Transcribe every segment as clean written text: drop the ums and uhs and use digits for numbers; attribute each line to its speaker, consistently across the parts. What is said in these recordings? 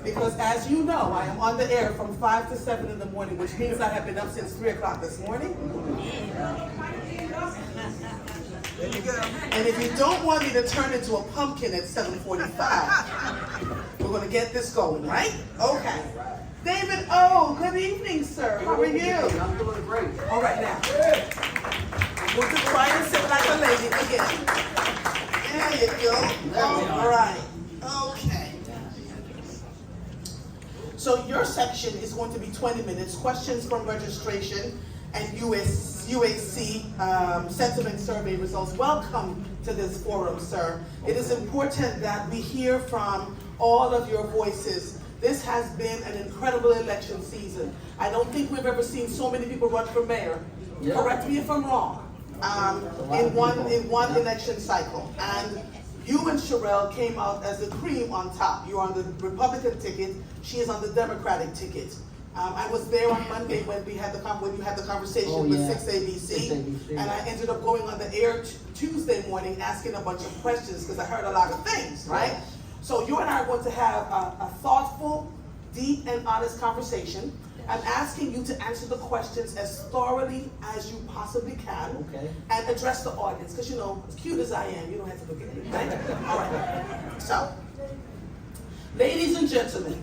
Speaker 1: Because as you know, I am on the air from 5 to 7 in the morning, which means I have been up since 3 o'clock this morning.
Speaker 2: There you go.
Speaker 1: And if you don't want me to turn into a pumpkin at 7:45, we're going to get this going, right? Okay. David O, good evening, sir. How are you?
Speaker 2: I'm doing great.
Speaker 1: All right, now. We'll just try and sit like a lady again. There you go. All right. Okay. So your section is going to be 20 minutes. Questions from registration and UAC sentiment survey results. Welcome to this forum, sir. It is important that we hear from all of your voices. This has been an incredible election season. I don't think we've ever seen so many people run for mayor. Yeah. Correct me if I'm wrong. In one election cycle. And you and Sherelle came out as the cream on top. You're on the Republican ticket. She is on the Democratic ticket. I was there on Monday when you had the conversation with 6ABC, and I ended up going on the air Tuesday morning asking a bunch of questions because I heard a lot of things, right? So you and I are going to have a thoughtful, deep, and honest conversation. I'm asking you to answer the questions as thoroughly as you possibly can, and address the audience, because as cute as I am, you don't have to look at me, right? All right. So, ladies and gentlemen,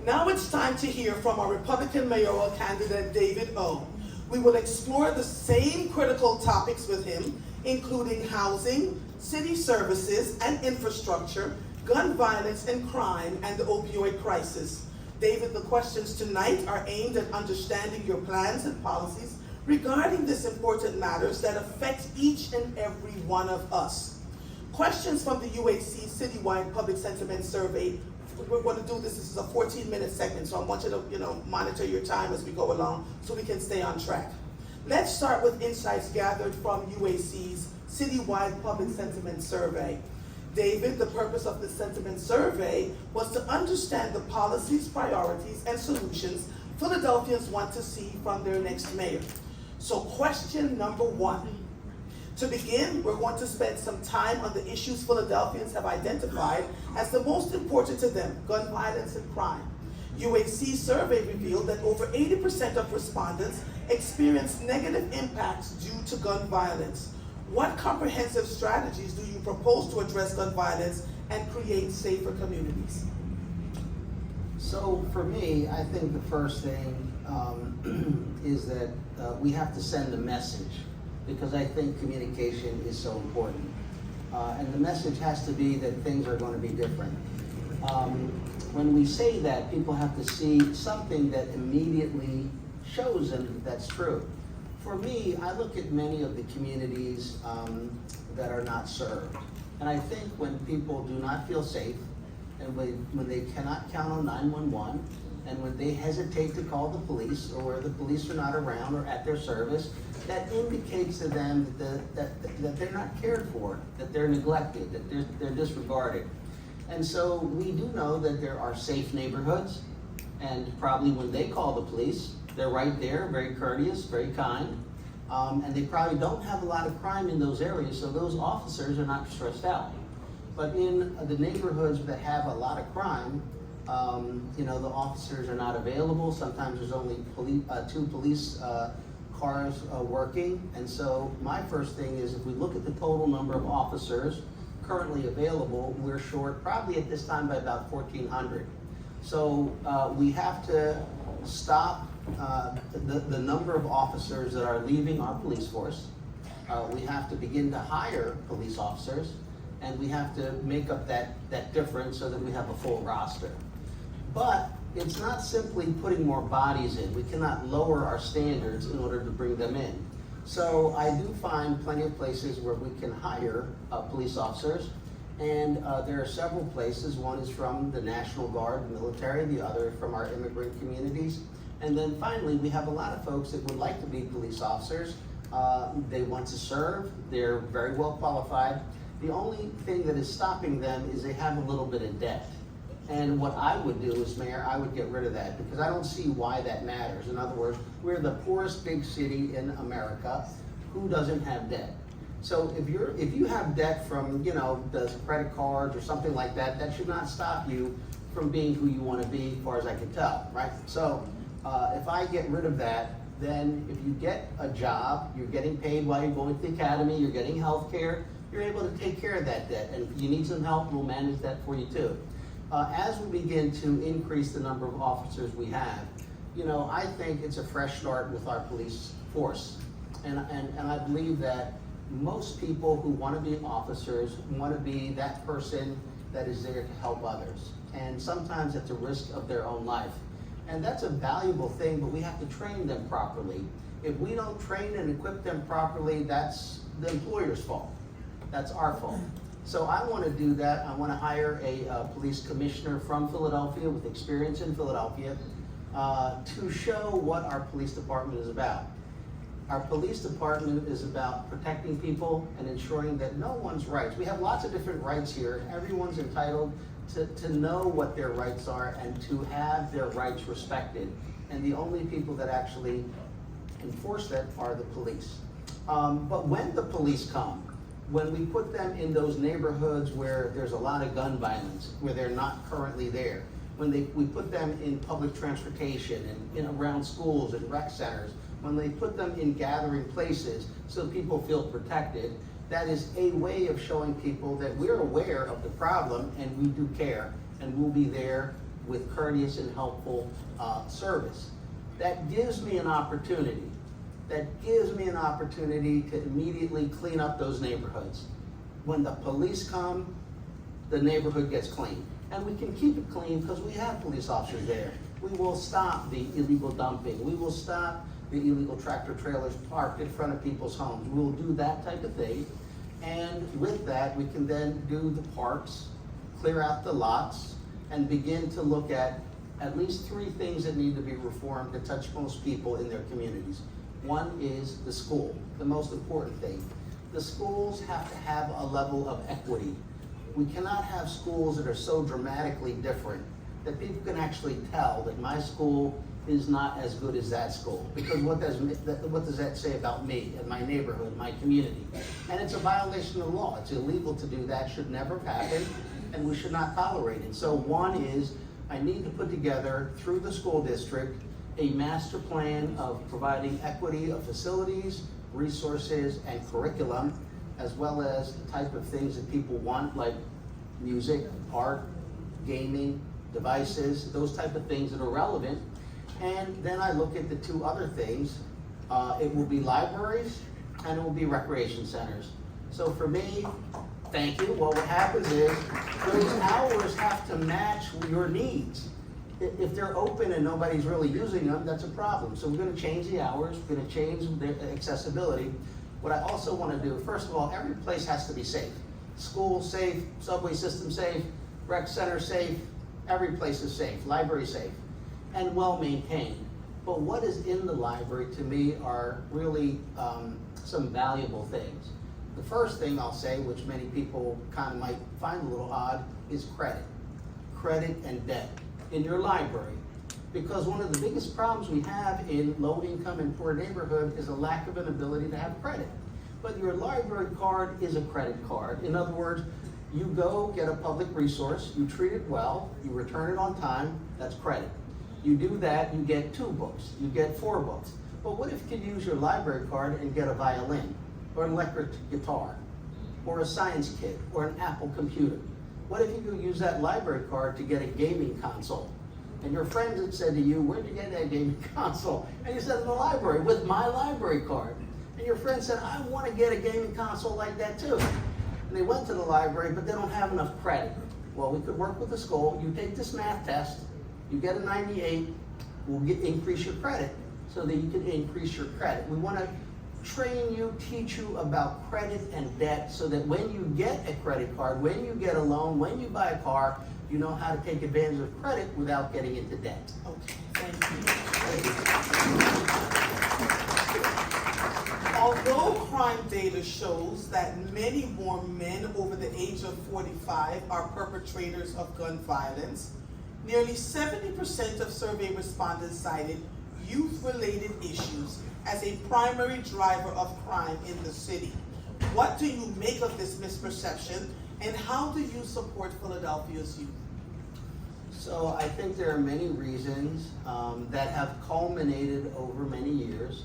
Speaker 1: now it's time to hear from our Republican mayoral candidate, David O. We will explore the same critical topics with him, including housing, city services and infrastructure, gun violence and crime, and the opioid crisis. David, the questions tonight are aimed at understanding your plans and policies regarding these important matters that affect each and every one of us. Questions from the UHC Citywide Public Sentiment Survey. We're going to do this. This is a 14-minute segment, so I want you to, monitor your time as we go along so we can stay on track. Let's start with insights gathered from UAC's Citywide Public Sentiment Survey. David, the purpose of the sentiment survey was to understand the policies, priorities, and solutions Philadelphians want to see from their next mayor. So question number 1. To begin, we're going to spend some time on the issues Philadelphians have identified as the most important to them, gun violence and crime. UHC survey revealed that over 80% of respondents experienced negative impacts due to gun violence. What comprehensive strategies do you propose to address gun violence and create safer communities?
Speaker 2: So for me, I think the first thing is that we have to send a message, because I think communication is so important. And the message has to be that things are going to be different. When we say that, people have to see something that immediately shows them that that's true. For me, I look at many of the communities that are not served. And I think when people do not feel safe, and when they cannot count on 911, and when they hesitate to call the police, or the police are not around or at their service, that indicates to them that they're not cared for, that they're neglected, that they're disregarded. And so we do know that there are safe neighborhoods, and probably when they call the police, they're right there, very courteous, very kind, and they probably don't have a lot of crime in those areas, so those officers are not stressed out. But in the neighborhoods that have a lot of crime, the officers are not available. Sometimes there's only 2 police cars working. And so my first thing is, if we look at the total number of officers currently available, we're short probably at this time by about 1,400. So we have to stop the number of officers that are leaving our police force. We have to begin to hire police officers, and we have to make up that difference so that we have a full roster. But it's not simply putting more bodies in. We cannot lower our standards in order to bring them in. So I do find plenty of places where we can hire police officers, and there are several places. One is from the National Guard, military, the other from our immigrant communities. And then finally, we have a lot of folks that would like to be police officers. They want to serve, they're very well qualified. The only thing that is stopping them is they have a little bit of debt. And what I would do as mayor, I would get rid of that, because I don't see why that matters. In other words, we're the poorest big city in America. Who doesn't have debt? So if you have debt from, the credit cards or something like that, that should not stop you from being who you want to be, as far as I can tell, right? So if I get rid of that, then if you get a job, you're getting paid while you're going to the academy, you're getting health care, you're able to take care of that debt. And if you need some help, we'll manage that for you too. As we begin to increase the number of officers we have, I think it's a fresh start with our police force. And I believe that most people who want to be officers want to be that person that is there to help others. And sometimes at the risk of their own life. And that's a valuable thing, but we have to train them properly. If we don't train and equip them properly, that's the employer's fault. That's our fault. So I want to do that. I want to hire a police commissioner from Philadelphia with experience in Philadelphia to show what our police department is about. Our police department is about protecting people and ensuring that no one's rights. We have lots of different rights here. Everyone's entitled to know what their rights are and to have their rights respected. And the only people that actually enforce that are the police. But when the police come, when we put them in those neighborhoods where there's a lot of gun violence, where they're not currently there, when we put them in public transportation and around schools and rec centers, when they put them in gathering places so people feel protected, that is a way of showing people that we're aware of the problem and we do care, and we'll be there with courteous and helpful service. That gives me an opportunity. That gives me an opportunity to immediately clean up those neighborhoods. When the police come, the neighborhood gets clean. And we can keep it clean because we have police officers there. We will stop the illegal dumping. We will stop the illegal tractor trailers parked in front of people's homes. We will do that type of thing. And with that, we can then do the parks, clear out the lots, and begin to look at least 3 things that need to be reformed that touch most people in their communities. One is the school, the most important thing. The schools have to have a level of equity. We cannot have schools that are so dramatically different that people can actually tell that my school is not as good as that school. Because what does that say about me and my neighborhood, my community? And it's a violation of the law. It's illegal to do that, should never happen, and we should not tolerate it. So one is, I need to put together, through the school district, a master plan of providing equity of facilities, resources, and curriculum, as well as the type of things that people want, like music, art, gaming, devices, those type of things that are relevant. And then I look at the 2 other things. It will be libraries and it will be recreation centers. So for me, thank you. Well, what happens is those hours have to match your needs. If they're open and nobody's really using them, that's a problem. So we're going to change the hours. We're going to change the accessibility. What I also want to do, first of all, every place has to be safe. School safe, subway system safe, rec center safe, every place is safe, library safe, and well maintained. But what is in the library to me are really some valuable things. The first thing I'll say, which many people kind of might find a little odd, is credit. Credit and debt in your library. Because one of the biggest problems we have in low income and poor neighborhood is a lack of an ability to have credit. But your library card is a credit card. In other words, you go get a public resource, you treat it well, you return it on time, that's credit. You do that, you get 2 books, you get 4 books. But what if you could use your library card and get a violin, or an electric guitar, or a science kit, or an Apple computer? What if you could use that library card to get a gaming console? And your friends had said to you, where'd you get that gaming console? And you said, in the library, with my library card. And your friend said, I want to get a gaming console like that too. And they went to the library, but they don't have enough credit. Well, we could work with the school. You take this math test, you get a 98, we'll increase your credit so that you can increase your credit. We want to train you, teach you about credit and debt so that when you get a credit card, when you get a loan, when you buy a car, you know how to take advantage of credit without getting into debt.
Speaker 1: Okay, thank you. Although crime data shows that many more men over the age of 45 are perpetrators of gun violence, nearly 70% of survey respondents cited youth-related issues as a primary driver of crime in the city. What do you make of this misperception, and how do you support Philadelphia's youth?
Speaker 2: So I think there are many reasons that have culminated over many years,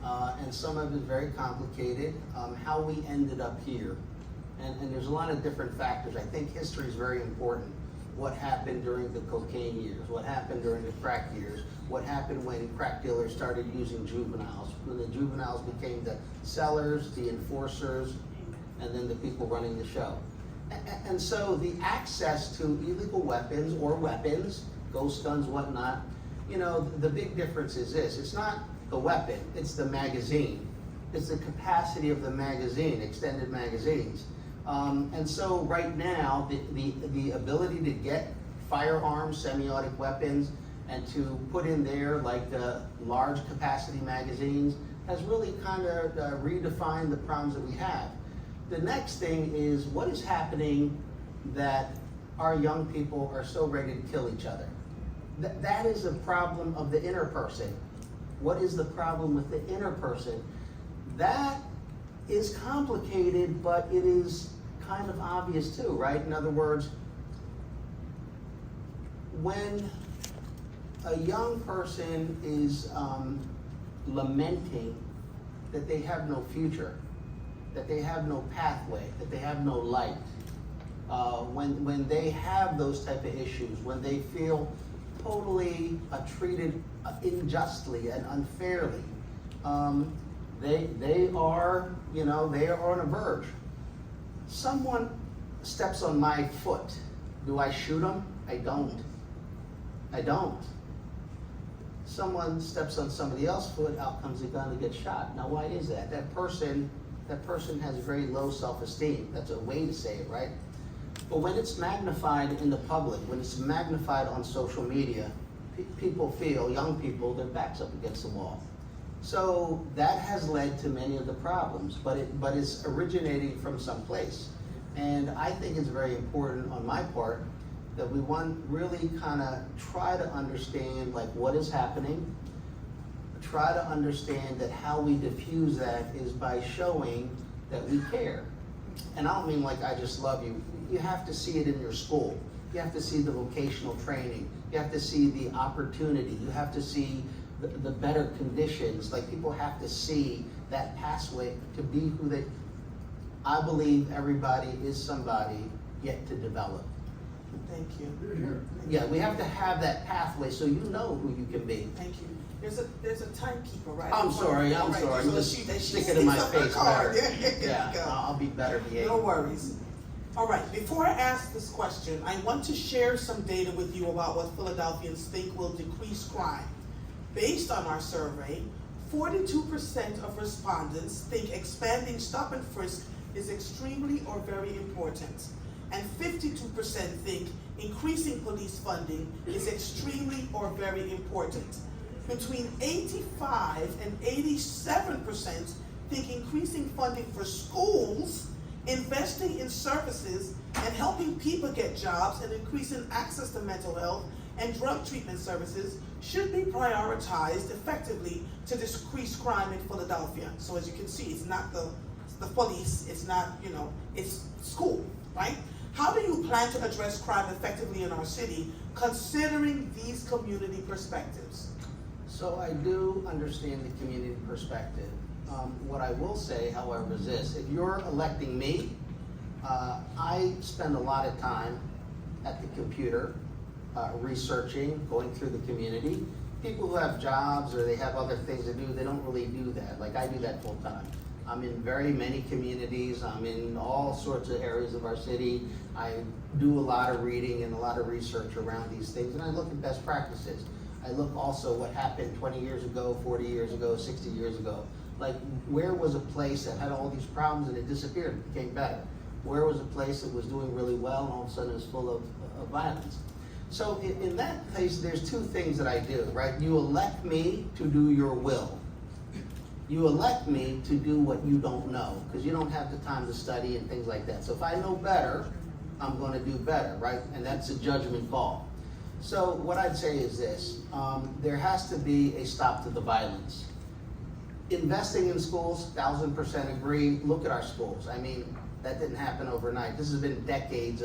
Speaker 2: and some of it is very complicated, how we ended up here. And there's a lot of different factors. I think history is very important. What happened during the cocaine years? What happened during the crack years? What happened when crack dealers started using juveniles? When the juveniles became the sellers, the enforcers, and then the people running the show. And so the access to illegal weapons or weapons, ghost guns, whatnot, you know, the big difference is this. It's not the weapon, it's the magazine. It's the capacity of the magazine, extended magazines. And so right now, the ability to get firearms, semi-automatic weapons, and to put in there like the large capacity magazines has really kind of redefined the problems that we have. The next thing is what is happening that our young people are so ready to kill each other. That is a problem of the inner person. What is the problem with the inner person? That is complicated, but it is kind of obvious too, right? In other words, when a young person is lamenting that they have no future, that they have no pathway, that they have no light, when they have those type of issues, when they feel totally treated unjustly and unfairly, they are, you know, they are on a verge. Someone steps on my foot. Do I shoot them? I don't. I don't. Someone steps on somebody else's foot, out comes a gun to get shot. Now, why is that? That person has very low self-esteem. That's a way to say it, right? But when it's magnified in the public, when it's magnified on social media, people feel, young people, their backs up against the wall. So that has led to many of the problems, but it's originating from someplace. And I think it's very important on my part that we want really kind of try to understand like what is happening, try to understand that how we diffuse that is by showing that we care. And I don't mean like I just love you. You have to see it in your school. You have to see the vocational training. You have to see the opportunity. You have to see the better conditions. Like people have to see that pathway to be who they, I believe everybody is somebody yet to develop.
Speaker 1: Thank you.
Speaker 2: Yeah, we have to have that pathway so you know who you can be.
Speaker 1: Thank you. There's a timekeeper, right?
Speaker 2: I'm sorry.
Speaker 1: So
Speaker 2: Just
Speaker 1: she
Speaker 2: stick it in my
Speaker 1: sticks up her
Speaker 2: face
Speaker 1: card.
Speaker 2: better.
Speaker 1: There you
Speaker 2: Yeah,
Speaker 1: go.
Speaker 2: I'll be better behaved.
Speaker 1: No worries. All right, before I ask this question, I want to share some data with you about what Philadelphians think will decrease crime. Based on our survey, 42% of respondents think expanding stop and frisk is extremely or very important, and 52% think increasing police funding is extremely or very important. Between 85 and 87% think increasing funding for schools, investing in services, and helping people get jobs and increasing access to mental health and drug treatment services should be prioritized effectively to decrease crime in Philadelphia. So as you can see, it's not the police, it's not, it's school, right? How do you plan to address crime effectively in our city, considering these community perspectives?
Speaker 2: So I do understand the community perspective. What I will say, however, is this. If you're electing me, I spend a lot of time at the computer, researching, going through the community. People who have jobs or they have other things to do, they don't really do that. Like I do that full time. I'm in very many communities. I'm in all sorts of areas of our city. I do a lot of reading and a lot of research around these things, and I look at best practices. I look also what happened 20 years ago, 40 years ago, 60 years ago. Like, where was a place that had all these problems and it disappeared, it became better? Where was a place that was doing really well and all of a sudden it was full of violence? So in that place, there's two things that I do, right? You elect me to do your will. You elect me to do what you don't know, because you don't have the time to study and things like that. So if I know better, I'm going to do better, right? And that's a judgment call. So what I'd say is this, there has to be a stop to the violence. Investing in schools, 1000% agree. Look at our schools. I mean, that didn't happen overnight. This has been decades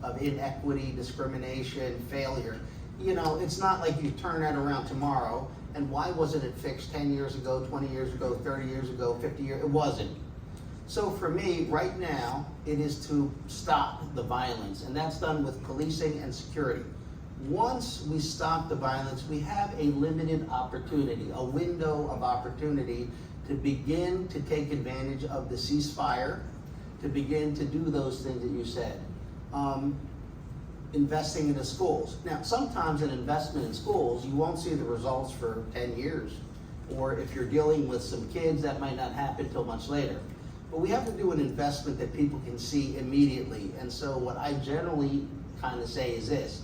Speaker 2: of inequity, discrimination, failure. You know, it's not like you turn that around tomorrow, and why wasn't it fixed 10 years ago, 20 years ago, 30 years ago, 50 years, it wasn't. So for me, right now, it is to stop the violence, and that's done with policing and security. Once we stop the violence, we have a limited opportunity, a window of opportunity to begin to take advantage of the ceasefire, to begin to do those things that you said. Investing in the schools. Now, sometimes an investment in schools, you won't see the results for 10 years. Or if you're dealing with some kids, that might not happen until much later. But we have to do an investment that people can see immediately. And so what I generally kind of say is this.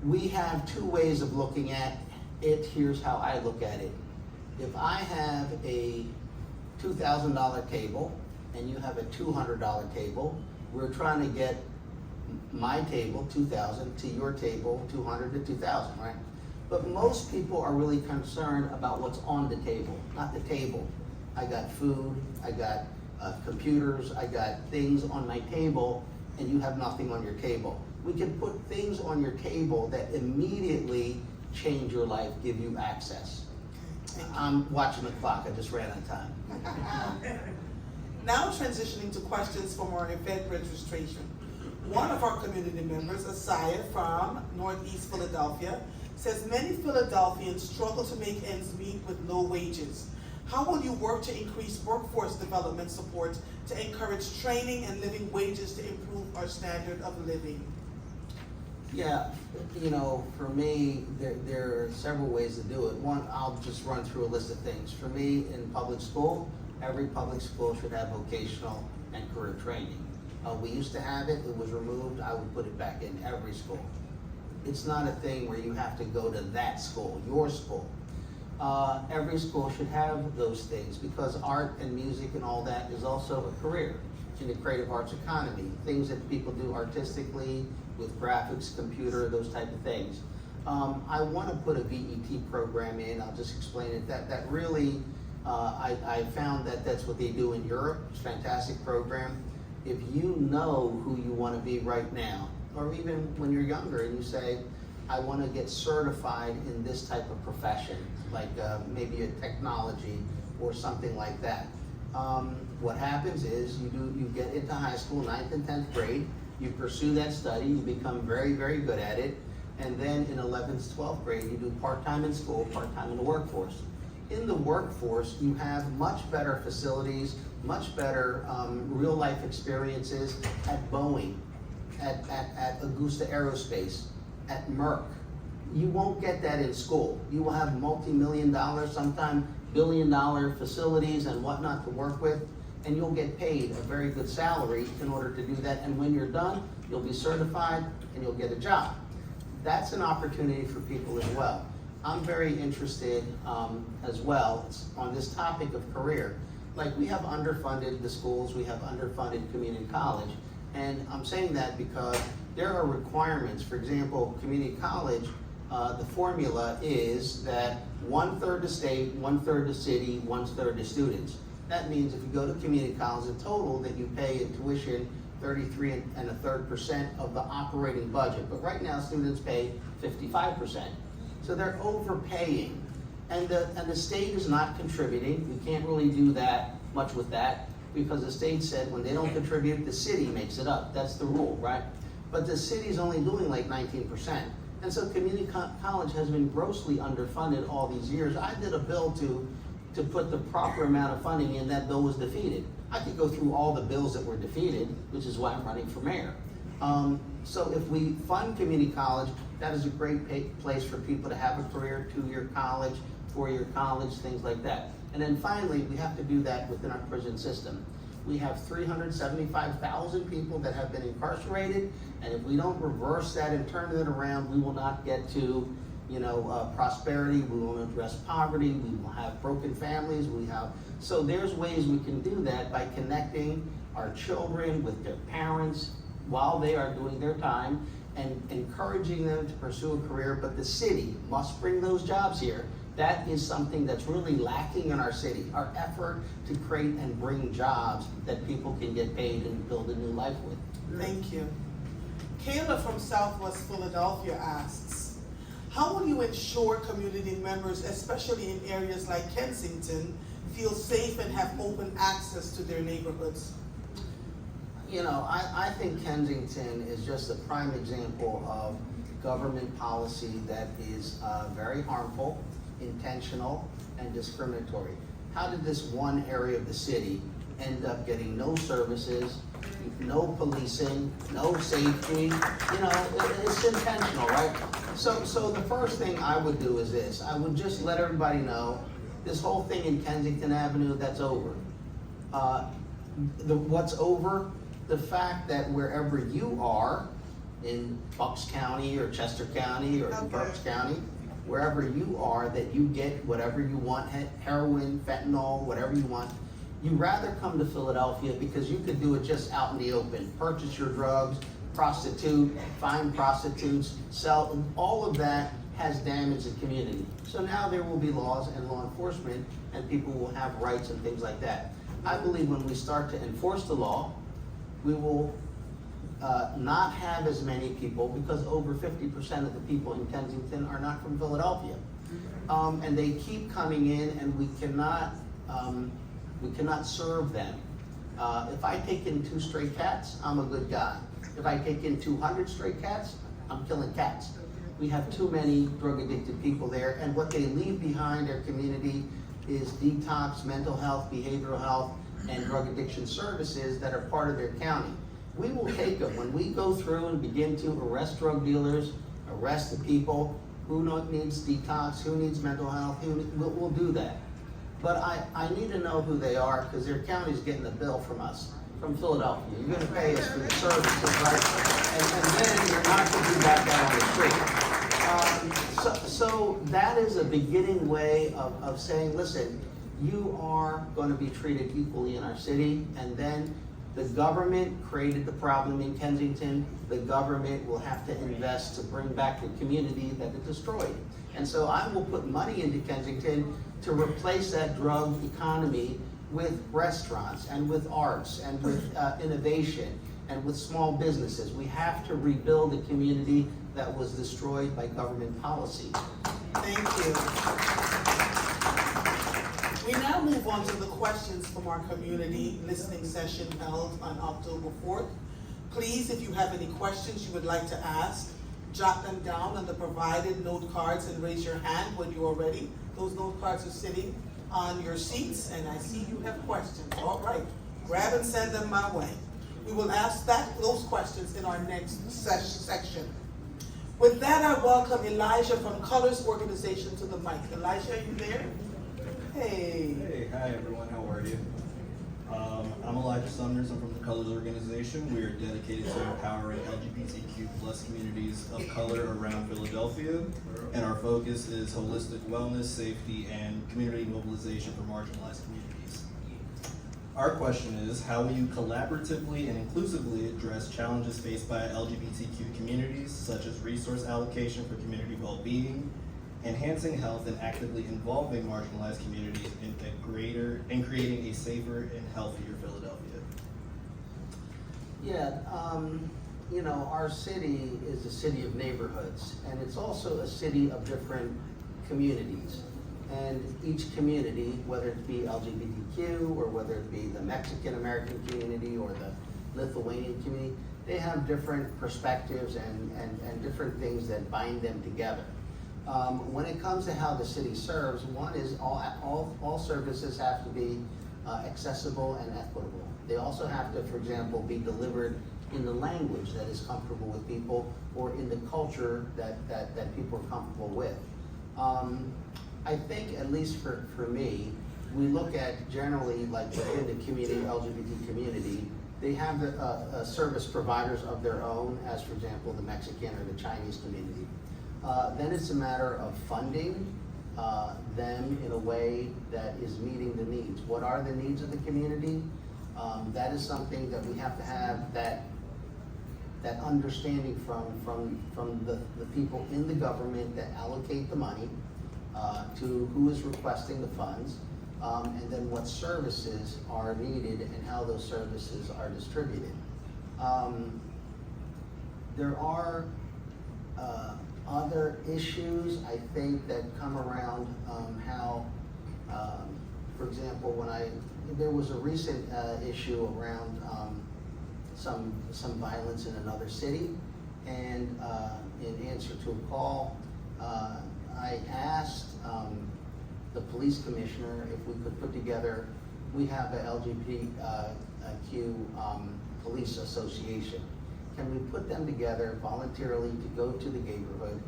Speaker 2: We have two ways of looking at it. Here's how I look at it. If I have a $2,000 table and you have a $200 table, we're trying to get my table, 2,000, to your table, 200 to 2,000, right? But most people are really concerned about what's on the table, not the table. I got food, I got computers, I got things on my table, and you have nothing on your table. We can put things on your table that immediately change your life, give you access. I'm watching the clock, I just ran out of time.
Speaker 1: Now transitioning to questions from our event registration. One of our community members, Asaya from Northeast Philadelphia, says many Philadelphians struggle to make ends meet with low wages. How will you work to increase workforce development support to encourage training and living wages to improve our standard of living?
Speaker 2: Yeah, you know, for me, there are several ways to do it. One, I'll just run through a list of things. For me, in public school, every public school should have vocational and career training. We used to have it, it was removed, I would put it back in every school. It's not a thing where you have to go to that school, your school. Every school should have those things because art and music and all that is also a career in the creative arts economy. Things that people do artistically with graphics, computer, those type of things. I want to put a VET program in, I'll just explain it. That really, I found that that's what they do in Europe. It's a fantastic program. If you know who you want to be right now, or even when you're younger and you say, I want to get certified in this type of profession, like maybe a technology or something like that. What happens is you get into high school, 9th and 10th grade, you pursue that study, you become very, very good at it, and then in 11th, 12th grade, you do part-time in school, part-time in the workforce. In the workforce, you have much better facilities, much better real-life experiences at Boeing, at Augusta Aerospace, at Merck. You won't get that in school. You will have multi-million-dollar, sometimes billion-dollar facilities and whatnot to work with, and you'll get paid a very good salary in order to do that. And when you're done, you'll be certified and you'll get a job. That's an opportunity for people as well. I'm very interested as well on this topic of career. Like, we have underfunded the schools, we have underfunded community college, and I'm saying that because there are requirements. For example, community college, the formula is that 1/3 the state, 1/3 the city, 1/3 the students. That means if you go to community college in total, that you pay in tuition 33 1/3% of the operating budget. But right now, students pay 55%. So they're overpaying. And the state is not contributing. We can't really do that much with that because the state said when they don't contribute, the city makes it up. That's the rule, right? But the city's only doing like 19%. And so community college has been grossly underfunded all these years. I did a bill to put the proper amount of funding in. That bill was defeated. I could go through all the bills that were defeated, which is why I'm running for mayor. So if we fund community college, that is a great place for people to have a career, 2-year college, 4-year college, things like that. And then finally, we have to do that within our prison system. We have 375,000 people that have been incarcerated, and if we don't reverse that and turn it around, we will not get to, prosperity. We won't address poverty. We will have broken families. So there's ways we can do that by connecting our children with their parents while they are doing their time and encouraging them to pursue a career. But the city must bring those jobs here. That is something that's really lacking in our city, our effort to create and bring jobs that people can get paid and build a new life with.
Speaker 1: Thank you. Kayla from Southwest Philadelphia asks, how will you ensure community members, especially in areas like Kensington, feel safe and have open access to their neighborhoods?
Speaker 2: You know, I think Kensington is just a prime example of government policy that is very harmful, intentional, and discriminatory. How did this one area of the city end up getting no services, no policing, no safety? You know, it's intentional, right? So the first thing I would do is this. I would just let everybody know this whole thing in Kensington Avenue, that's over. What's over? The fact that wherever you are, in Bucks County or Chester County or in Berks County, wherever you are, that you get whatever you want, heroin, fentanyl, whatever you want. You rather come to Philadelphia because you could do it just out in the open. Purchase your drugs, prostitute, find prostitutes, sell, all of that has damaged the community. So now there will be laws and law enforcement and people will have rights and things like that. I believe when we start to enforce the law, we will not have as many people, because over 50% of the people in Kensington are not from Philadelphia. And they keep coming in and we cannot serve them. If I take in 2 stray cats, I'm a good guy. If I take in 200 stray cats, I'm killing cats. We have too many drug addicted people there, and what they leave behind their community is detox, mental health, behavioral health, and drug addiction services that are part of their county. We will take them. When we go through and begin to arrest drug dealers, arrest the people who needs detox, who needs mental health, we'll do that. But I need to know who they are, because their county's getting a bill from us, from Philadelphia. You're gonna pay us for the services, right? And then you're not gonna be back out on the street. So that is a beginning way of saying, listen, you are gonna be treated equally in our city, and then the government created the problem in Kensington. The government will have to invest to bring back the community that it destroyed. And so I will put money into Kensington to replace that drug economy with restaurants and with arts and with innovation and with small businesses. We have to rebuild a community that was destroyed by government policy.
Speaker 1: Thank you. We now move on to the questions from our community listening session held on October 4th. Please, if you have any questions you would like to ask, jot them down on the provided note cards and raise your hand when you are ready. Those note cards are sitting on your seats, and I see you have questions. All right, grab and send them my way. We will ask those questions in our next section. With that, I welcome Elijah from Colors Organization to the mic. Elijah, are you there? Hey.
Speaker 3: Hey, hi everyone, how are you? I'm Elijah Summers, I'm from the Colors Organization. We are dedicated to empowering LGBTQ plus communities of color around Philadelphia, and our focus is holistic wellness, safety, and community mobilization for marginalized communities. Our question is, how will you collaboratively and inclusively address challenges faced by LGBTQ communities, such as resource allocation for community well-being, enhancing health, and actively involving marginalized communities in creating a safer and healthier Philadelphia?
Speaker 2: Yeah, you know, our city is a city of neighborhoods, and it's also a city of different communities. And each community, whether it be LGBTQ or whether it be the Mexican American community or the Lithuanian community, they have different perspectives and different things that bind them together. When it comes to how the city serves, one is all services have to be accessible and equitable. They also have to, for example, be delivered in the language that is comfortable with people, or in the culture that people are comfortable with. I think, at least for me, we look at generally, like within the community, LGBT community, they have service providers of their own, as for example, the Mexican or the Chinese community. Then it's a matter of funding them in a way that is meeting the needs. What are the needs of the community? That is something that we have to have that understanding from the people in the government that allocate the money to who is requesting the funds, and then what services are needed and how those services are distributed. There are other issues, I think, that come around how, for example, there was a recent issue around some violence in another city, and in answer to a call, I asked the police commissioner if we could put together, we have a LGBTQ police association. Can we put them together voluntarily to go to the neighborhood,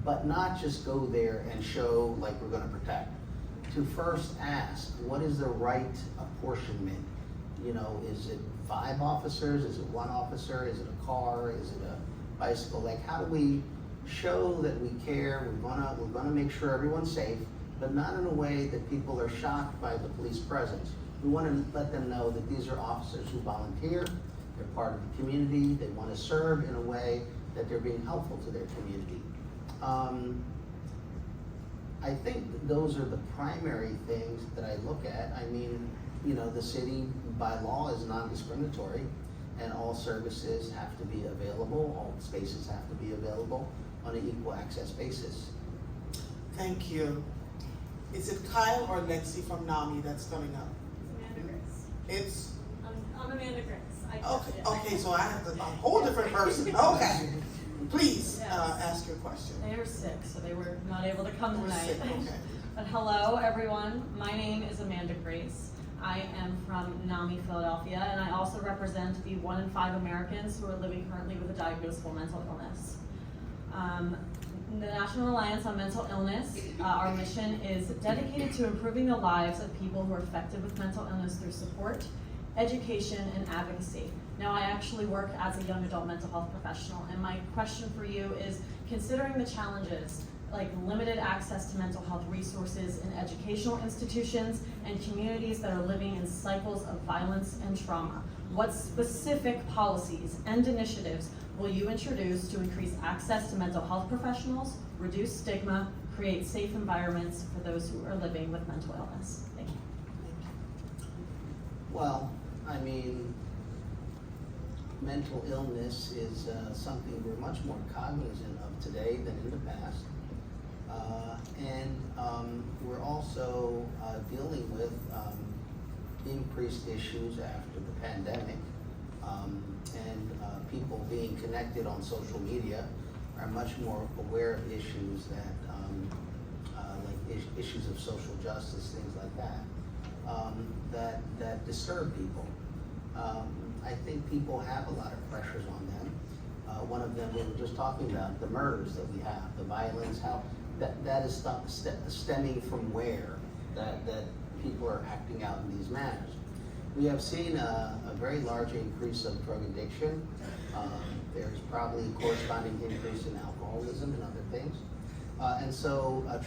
Speaker 2: but not just go there and show like we're gonna protect? To first ask, what is the right apportionment? You know, is it 5 officers? Is it 1 officer? Is it a car? Is it a bicycle? Like, how do we show that we care? We're gonna make sure everyone's safe, but not in a way that people are shocked by the police presence. We wanna let them know that these are officers who volunteer, they're part of the community, they wanna serve in a way that they're being helpful to their community. I think those are the primary things that I look at. I mean, you know, the city by law is non-discriminatory, and all services have to be available, all spaces have to be available on an equal access basis.
Speaker 1: Thank you. Is it Kyle or Lexi from NAMI that's coming up?
Speaker 4: Amanda Grace.
Speaker 1: It's,
Speaker 4: I'm Amanda Grace.
Speaker 1: okay, so I have a whole different person. Okay. Please,
Speaker 4: Yes.
Speaker 1: ask your question.
Speaker 4: They are sick, so they were not able to come
Speaker 1: We're
Speaker 4: tonight.
Speaker 1: sick, okay.
Speaker 4: But hello, everyone. My name is Amanda Grace. I am from NAMI, Philadelphia, and I also represent the 1 in 5 Americans who are living currently with a diagnosable mental illness. The National Alliance on Mental Illness, our mission is dedicated to improving the lives of people who are affected with mental illness through support, education, and advocacy. Now, I actually work as a young adult mental health professional, and my question for you is, considering the challenges like limited access to mental health resources in educational institutions and communities that are living in cycles of violence and trauma, what specific policies and initiatives will you introduce to increase access to mental health professionals, reduce stigma, create safe environments for those who are living with mental illness? Thank you.
Speaker 2: Well, I mean, mental illness is something we're much more cognizant of today than in the past. We're also dealing with increased issues after the pandemic. People being connected on social media are much more aware of issues that, issues of social justice, things like that, that disturb people. I think people have a lot of pressures on them. One of them we were just talking about, the murders that we have, the violence, how that is stemming from where that people are acting out in these manners. We have seen a very large increase of drug addiction. There's probably a corresponding increase in alcoholism and other things.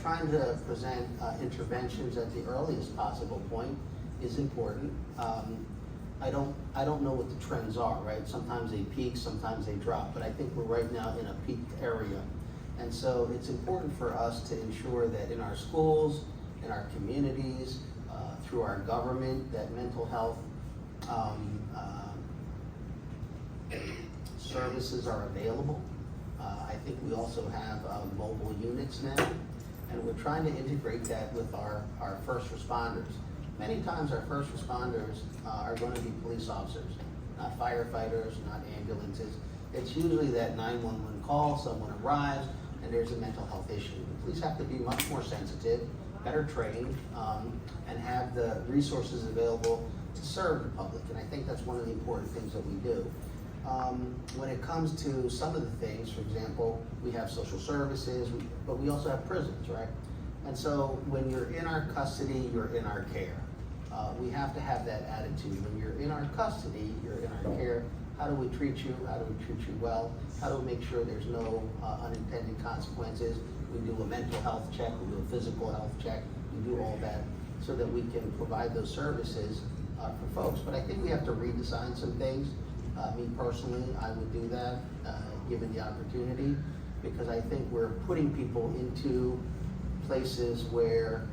Speaker 2: Trying to present interventions at the earliest possible point is important. I don't know what the trends are, right? Sometimes they peak, sometimes they drop, but I think we're right now in a peak area. And so it's important for us to ensure that in our schools, in our communities, through our government, that mental health services are available. I think we also have mobile units now, and we're trying to integrate that with our first responders. Many times our first responders are going to be police officers, not firefighters, not ambulances. It's usually that 911 call, someone arrives, and there's a mental health issue. The police have to be much more sensitive, better trained, and have the resources available to serve the public. And I think that's one of the important things that we do. When it comes to some of the things, for example, we have social services, but we also have prisons, right? And so when you're in our custody, you're in our care. We have to have that attitude. When you're in our custody, you're in our care. How do we treat you? How do we treat you well? How do we make sure there's no unintended consequences? We do a mental health check, we do a physical health check, we do all that so that we can provide those services for folks. But I think we have to redesign some things. Me personally, I would do that given the opportunity, because I think we're putting people into places where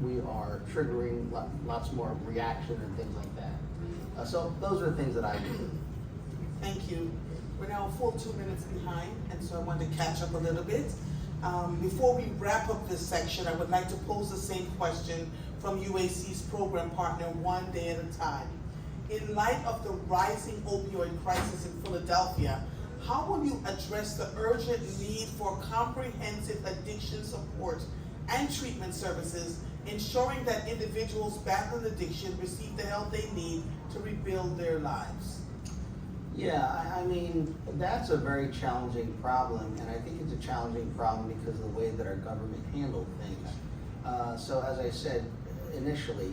Speaker 2: we are triggering lots more reaction and things like that. So those are the things that I do.
Speaker 1: Thank you. We're now a full 2 minutes behind, and so I want to catch up a little bit. Before we wrap up this section, I would like to pose the same question from UAC's program partner, One Day at a Time. In light of the rising opioid crisis in Philadelphia, how will you address the urgent need for comprehensive addiction support and treatment services, ensuring that individuals battling addiction receive the help they need to rebuild their lives?
Speaker 2: Yeah, I mean, that's a very challenging problem, and I think it's a challenging problem because of the way that our government handled things. So as I said initially,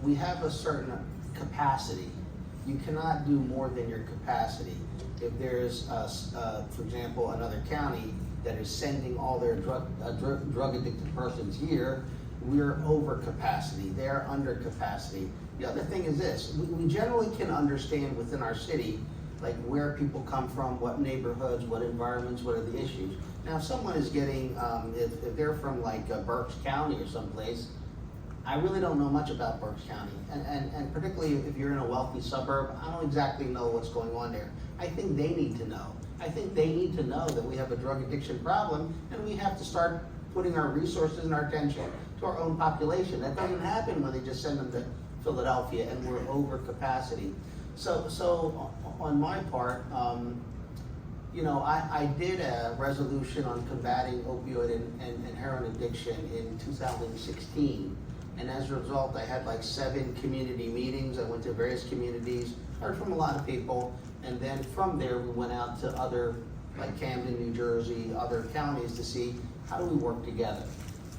Speaker 2: we have a certain capacity. You cannot do more than your capacity. If there's, for example, another county that is sending all their drug addicted persons here, we're over capacity, they're under capacity. The other thing is this, we generally can understand within our city, like where people come from, what neighborhoods, what environments, what are the issues. Now, if someone is getting, if they're from like Berks County or someplace, I really don't know much about Berks County. And particularly if you're in a wealthy suburb, I don't exactly know what's going on there. I think they need to know. I think they need to know that we have a drug addiction problem and we have to start putting our resources and our attention to our own population. That doesn't happen when they just send them to Philadelphia and we're over capacity. So on my part, you know, I did a resolution on combating opioid and heroin addiction in 2016. And as a result, I had like 7 community meetings. I went to various communities, heard from a lot of people. And then from there, we went out to other, like Camden, New Jersey, other counties to see how do we work together.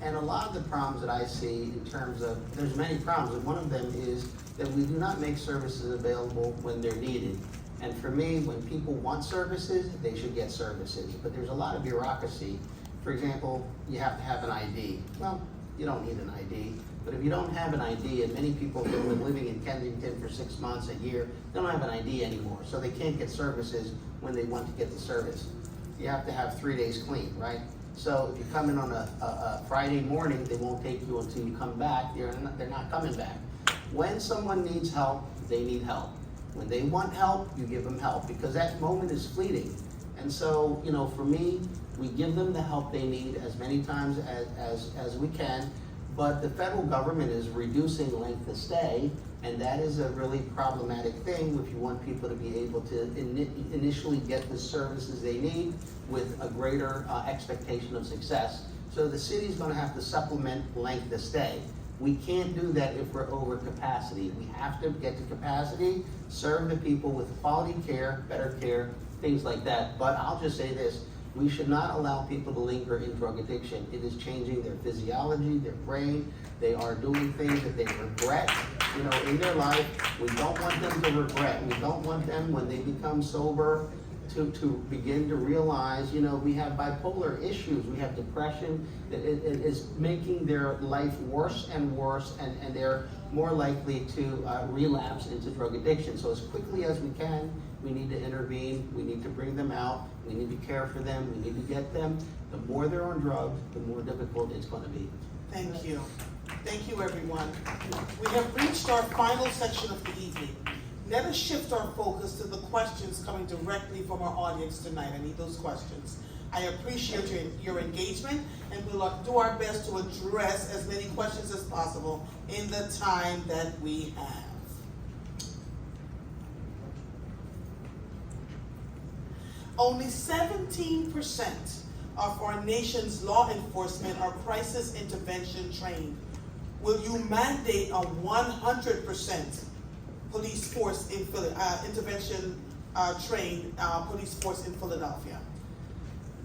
Speaker 2: And a lot of the problems that I see in terms of, there's many problems, and one of them is that we do not make services available when they're needed. And for me, when people want services, they should get services. But there's a lot of bureaucracy. For example, you have to have an ID. Well, you don't need an ID. But if you don't have an ID, and many people who have been living in Kensington for 6 months, a year, they don't have an ID anymore. So they can't get services when they want to get the service. You have to have 3 days clean, right? So if you come in on a Friday morning, they won't take you until you come back. They're not coming back. When someone needs help, they need help. When they want help, you give them help because that moment is fleeting. And so, you know, for me, we give them the help they need as many times as we can. But the federal government is reducing length of stay, and that is a really problematic thing if you want people to be able to initially get the services they need with a greater expectation of success. So the city's gonna have to supplement length of stay. We can't do that if we're over capacity. We have to get to capacity, serve the people with quality care, better care, things like that. But I'll just say this, we should not allow people to linger in drug addiction. It is changing their physiology, their brain. They are doing things that they regret, you know, in their life. We don't want them to regret. We don't want them, when they become sober, to begin to realize, you know, we have bipolar issues, we have depression, that it is making their life worse and worse, and they're more likely to relapse into drug addiction. So as quickly as we can, we need to intervene, we need to bring them out, we need to care for them, we need to get them. The more they're on drugs, the more difficult it's going to be.
Speaker 1: Thank you. Thank you, everyone. We have reached our final section of the evening. Let us shift our focus to the questions coming directly from our audience tonight. I need those questions. I appreciate your engagement, and we'll do our best to address as many questions as possible in the time that we have. Only 17% of our nation's law enforcement are crisis intervention trained. Will you mandate a 100% police force in intervention trained police force in Philadelphia?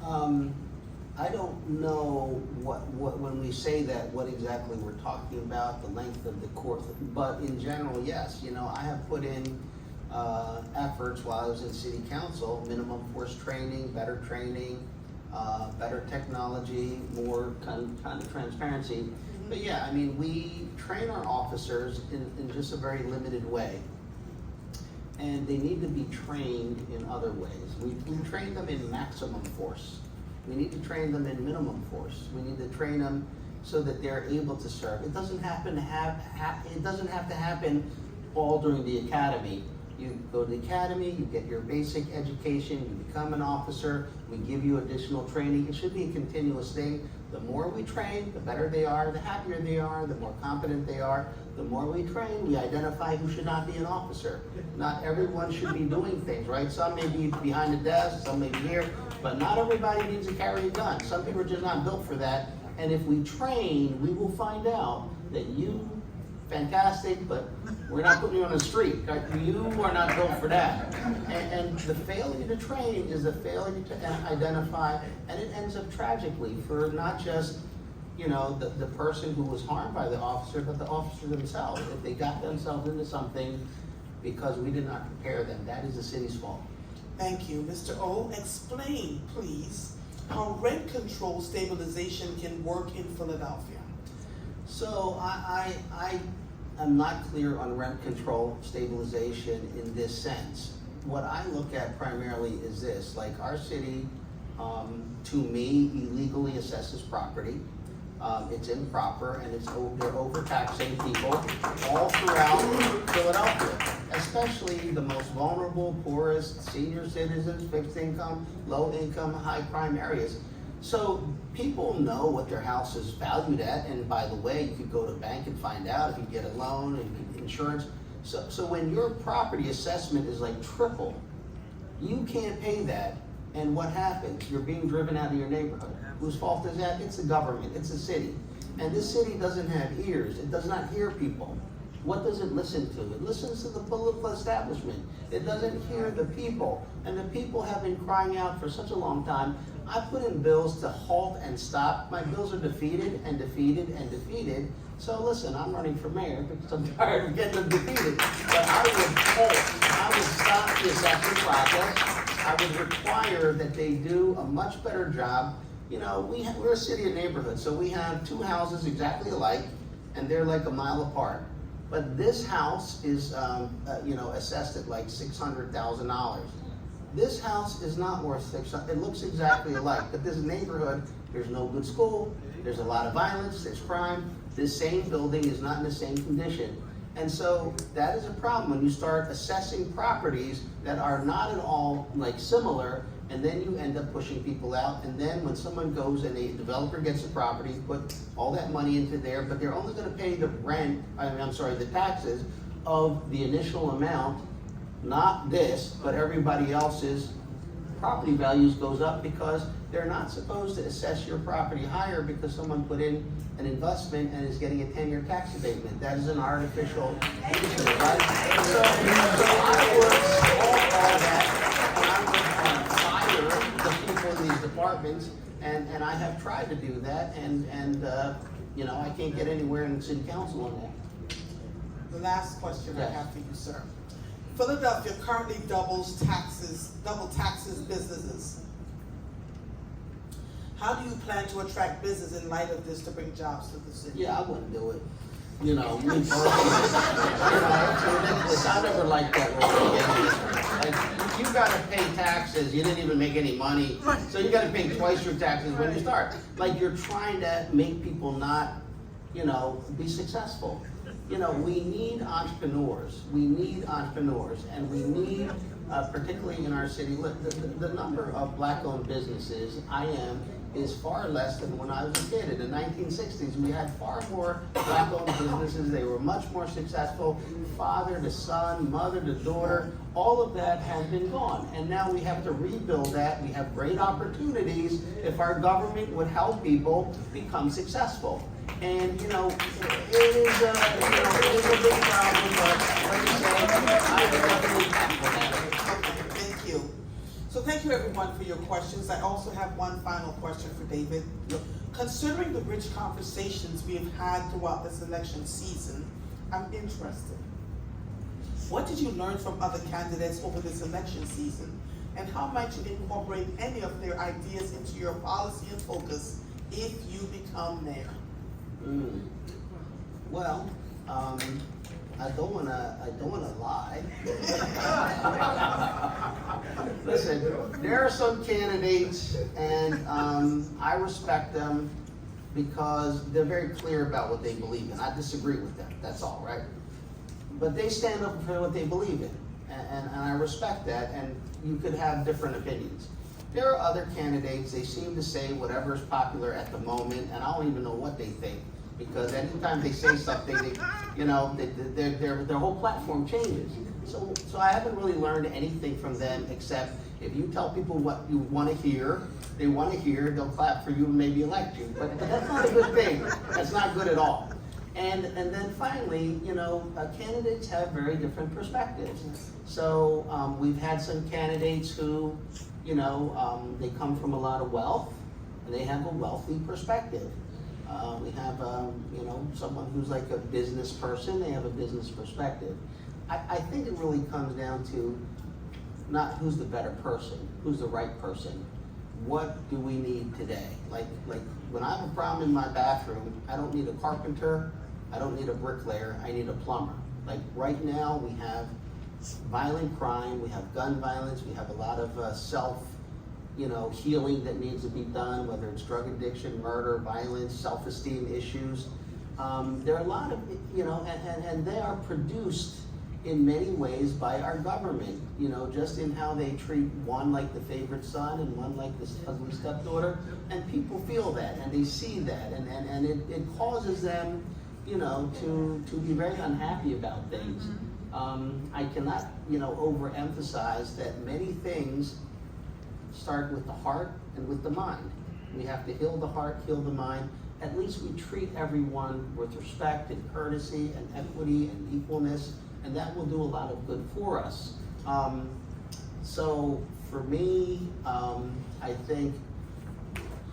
Speaker 2: I don't know what when we say that, what exactly we're talking about, the length of the course, but in general, yes. You know, I have put in efforts while I was in city council, minimum force training, better technology, more kind of transparency. Mm-hmm. But yeah, I mean, we train our officers in just a very limited way. And they need to be trained in other ways. We train them in maximum force. We need to train them in minimum force. We need to train them so that they're able to serve. It doesn't have to happen all during the academy. You go to the academy, you get your basic education, you become an officer, we give you additional training. It should be a continuous thing. The more we train, the better they are, the happier they are, the more competent they are. The more we train, we identify who should not be an officer. Not everyone should be doing things, right? Some may be behind the desk, some may be here, but not everybody needs to carry a gun. Some people are just not built for that. And if we train, we will find out that you, fantastic, but we're not putting you on the street. Right? You are not built for that. And the failure to train is the failure to identify, and it ends up tragically for not just, you know, the person who was harmed by the officer, but the officer themselves. If they got themselves into something because we did not prepare them, that is the city's fault.
Speaker 1: Thank you. Mr. O, explain, please, how rent control stabilization can work in Philadelphia.
Speaker 2: So I am not clear on rent control stabilization in this sense. What I look at primarily is this, like our city, to me, illegally assesses property. It's improper, and they're overtaxing people all throughout Philadelphia, especially the most vulnerable, poorest, senior citizens, fixed income, low income, high crime areas. So people know what their house is valued at, and by the way, you could go to a bank and find out if you get a loan and insurance. So when your property assessment is like triple, you can't pay that, and what happens? You're being driven out of your neighborhood. Whose fault is that? It's the government, it's the city. And this city doesn't have ears, it does not hear people. What does it listen to? It listens to the political establishment. It doesn't hear the people. And the people have been crying out for such a long time. I put in bills to halt and stop. My bills are defeated and defeated and defeated. So listen, I'm running for mayor because I'm tired of getting them defeated. But I would halt, I would stop the assessment process. I would require that they do a much better job. You know, we're a city and neighborhood, so we have two houses exactly alike, and they're like a mile apart. But this house is, assessed at like $600,000. This house is not worth $600,000. It looks exactly alike, but this neighborhood, there's no good school, there's a lot of violence, there's crime. This same building is not in the same condition. And so that is a problem when you start assessing properties that are not at all like similar, and then you end up pushing people out. And then when someone goes and a developer gets the property, put all that money into there, but they're only gonna pay the the taxes of the initial amount, not this, but everybody else's property values goes up because they're not supposed to assess your property higher because someone put in an investment and is getting a 10-year tax abatement. That is an artificial issue, right? So I would solve all that, and I would fire the people in these departments, and I have tried to do that, and I can't get anywhere in the city council on that.
Speaker 1: The last question
Speaker 2: Yes.
Speaker 1: I have for you, sir. Philadelphia currently double taxes businesses. How do you plan to attract business in light of this to bring jobs to the city?
Speaker 2: Yeah, I wouldn't do it. Me personally, it's ridiculous. I never liked that rule. Like, you gotta pay taxes, you didn't even make any money, so you gotta pay twice your taxes when you start. Like, you're trying to make people not, be successful. We need entrepreneurs. We need entrepreneurs, and we need, particularly in our city, the number of black-owned businesses is far less than when I was a kid. In the 1960s, we had far more black-owned businesses. They were much more successful. Father to son, mother to daughter, all of that has been gone. And now we have to rebuild that. We have great opportunities if our government would help people become successful. And, it is a big problem, but like you said, I would definitely tackle that.
Speaker 1: Okay, thank you. So thank you everyone for your questions. I also have one final question for David. Considering the rich conversations we have had throughout this election season, I'm interested. What did you learn from other candidates over this election season? And how might you incorporate any of their ideas into your policy and focus if you become mayor?
Speaker 2: Well, I don't wanna lie. Listen, there are some candidates, and I respect them because they're very clear about what they believe in. I disagree with them, that's all, right? But they stand up for what they believe in. And I respect that, and you could have different opinions. There are other candidates, they seem to say whatever is popular at the moment, and I don't even know what they think, because anytime they say something, their whole platform changes. So I haven't really learned anything from them, except if you tell people what you want to hear, they want to hear, they'll clap for you and maybe elect you. But that's not a good thing. That's not good at all. And then finally, candidates have very different perspectives. So we've had some candidates who, they come from a lot of wealth, and they have a wealthy perspective. We have, someone who's like a business person, they have a business perspective. I think it really comes down to not who's the better person, who's the right person. What do we need today? Like when I have a problem in my bathroom, I don't need a carpenter, I don't need a bricklayer, I need a plumber. Like right now, we have violent crime, we have gun violence, we have a lot of healing that needs to be done, whether it's drug addiction, murder, violence, self-esteem issues. There are a lot of, and they are produced in many ways by our government, just in how they treat one like the favorite son and one like this ugly stepdaughter, and people feel that and they see that, and it causes them, to be very unhappy about things. I cannot, overemphasize that many things start with the heart and with the mind. We have to heal the heart, heal the mind. At least we treat everyone with respect and courtesy and equity and equalness, and that will do a lot of good for us. So for me, I think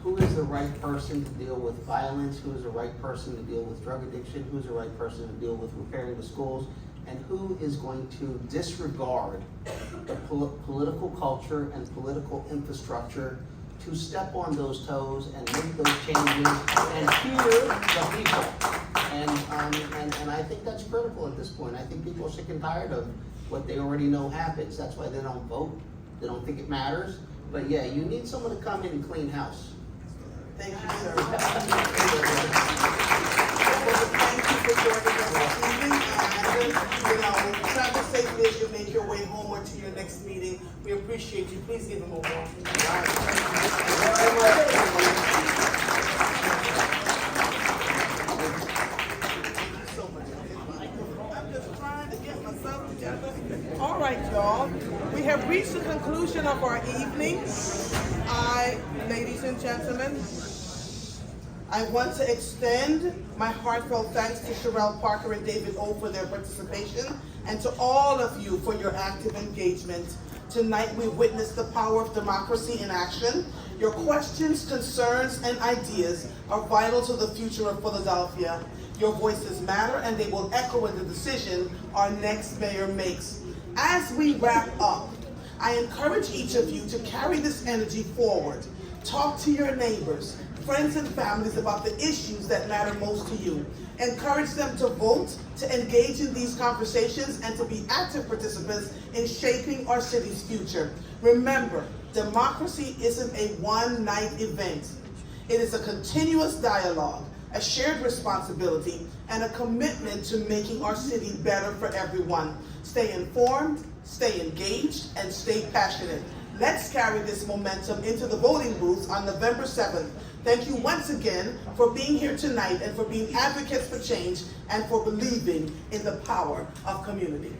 Speaker 2: who is the right person to deal with violence, who is the right person to deal with drug addiction, who's the right person to deal with repairing the schools, and who is going to disregard the political culture and political infrastructure to step on those toes and make those changes and hear the people. And I think that's critical at this point. I think people are sick and tired of what they already know happens. That's why they don't vote. They don't think it matters. But yeah, you need someone to come in and clean house.
Speaker 1: Thank you, sir. Thank you for joining us this evening. And, travel safely as you make your way home or to your next meeting. We appreciate you. Please give them a warm. All right, y'all. We have reached the conclusion of our evening. Ladies and gentlemen, I want to extend my heartfelt thanks to Sherelle Parker and David O for their participation, and to all of you for your active engagement. Tonight we witnessed the power of democracy in action. Your questions, concerns, and ideas are vital to the future of Philadelphia. Your voices matter, and they will echo in the decision our next mayor makes. As we wrap up, I encourage each of you to carry this energy forward. Talk to your neighbors, friends, and families about the issues that matter most to you. Encourage them to vote, to engage in these conversations, and to be active participants in shaping our city's future. Remember, democracy isn't a one-night event. It is a continuous dialogue, a shared responsibility, and a commitment to making our city better for everyone. Stay informed, stay engaged, and stay passionate. Let's carry this momentum into the voting booths on November 7th. Thank you once again for being here tonight and for being advocates for change and for believing in the power of community.